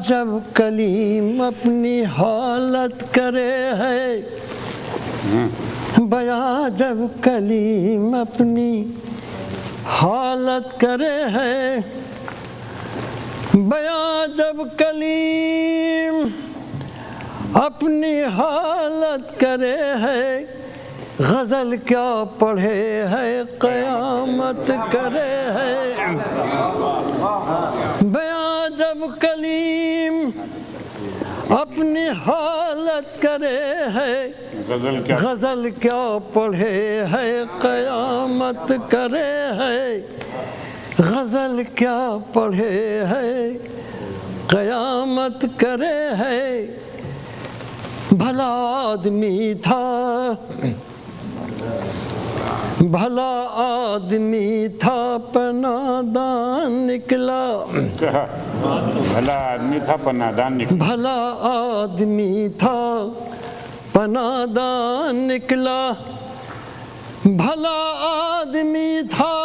جب کلیم اپنی حالت کرے ہے، بیاں جب کلیم اپنی حالت کرے ہے، بیاں جب کلیم اپنی حالت کرے ہے، غزل کیا پڑھے ہے قیامت کرے ہے۔ بیاں جب کلیم اپنی حالت کرے ہے، غزل کیا پڑھے ہے قیامت کرے ہے، غزل کیا پڑھے ہے قیامت کرے ہے۔ بھلا آدمی تھا، بھلا آدمی تھا پنادان نکلا، بھلا آدمی تھا پنادان نکلا، بھلا آدمی تھا پنادان نکلا، بھلا آدمی تھا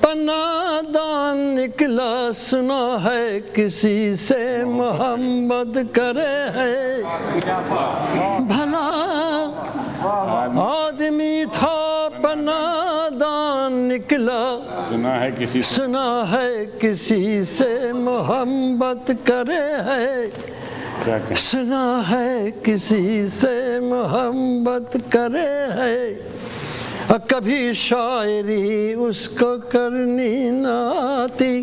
پنادان نکلا، سنا ہے کسی سے محبت کرے ہے۔ بھلا آدمی تھا پنادان نکلا، سنا ہے کسی سے محبت کرے ہے، سنا ہے کسی سے محبت کرے ہے۔ کبھی شاعری اس کو کرنی نہ آتی،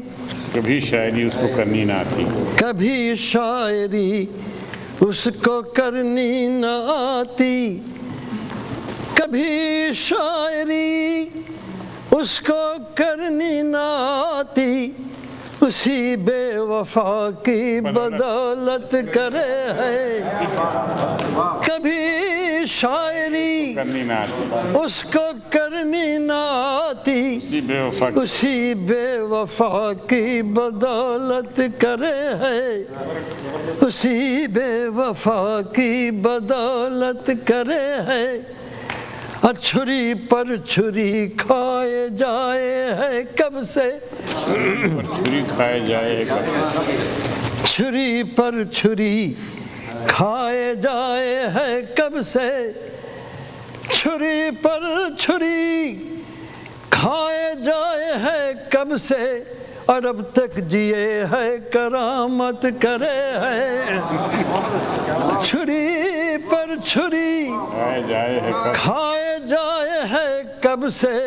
کبھی شاعری اس کو کرنی نہ آتی، کبھی شاعری اس کو کرنی نہ آتی، کبھی شاعری اس کو کرنی نہ آتی، اسی بے وفا کی بدولت کرے ہے۔ کبھی شاعری اس کو کرنی نہ آتی، اسی بے وفا کی بدولت کرے ہے، اسی بے وفا کی بدولت کرے ہے۔ چھری پر چھری کھائے جائے ہے کب سے، چھری کھائے جائے ہے کب سے، چھری پر چھری کھائے جائے ہے کب سے، چھری پر چھری کھائے جائے ہے کب سے، اور اب تک جیے ہے کرامت کرے ہے۔ چھری پر چھری کھائے جائے ہے کب سے،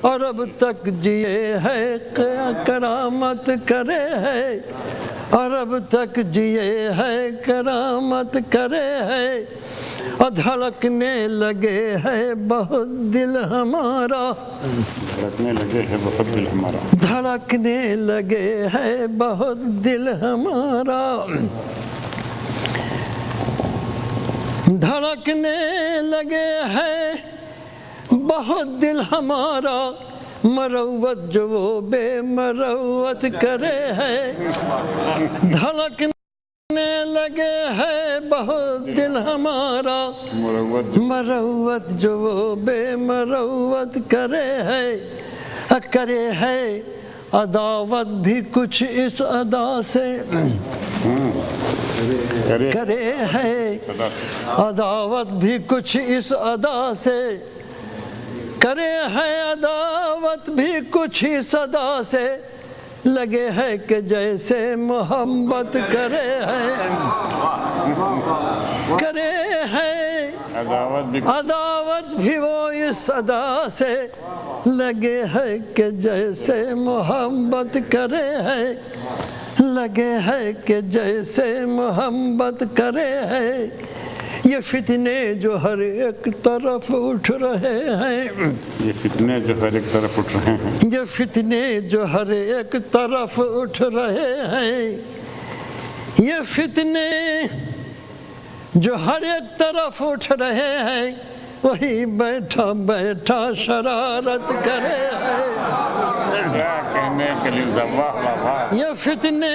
اور اب تک جیے ہے کرامت کرے ہے، اور اب تک جیے ہے کرامت کرے ہے۔ اور دھڑکنے لگے ہے بہت دل ہمارا، دھڑکنے لگے ہے بہت دل ہمارا، دھڑکنے لگے ہے بہت دل ہمارا، دھڑکنے لگے ہے بہت دل ہمارا، مروت جو وہ بے مروت کرے ہے، دھڑکنے لگے ہے بہت دل ہمارا، مروت جو وہ بے مروت کرے ہے، کرے ہے عداوت بھی کچھ اس ادا سے، کرے ہے عداوت بھی کچھ اس ادا سے، کرے ہے عداوت بھی کچھ اس ادا سے، لگے ہے کہ جیسے محبت کرے ہے، کرے ہے عداوت بھی وہ اس ادا سے، لگے ہے کہ جیسے محبت کرے ہے، لگے ہے کہ جیسے محبت کرے ہے۔ یہ فتنے جو ہر ایک طرف اٹھ رہے ہیں، یہ فتنے جو ہر ایک طرف اٹھ رہے ہیں، یہ فتنے جو ہر ایک طرف اٹھ رہے ہیں، یہ فتنے جو ہر ایک طرف اٹھ رہے ہیں، وہی بیٹھا بیٹھا شرارت کرے ہے۔ کیا کہنے کلیم صاحب، واہ واہ واہ۔ یہ فتنے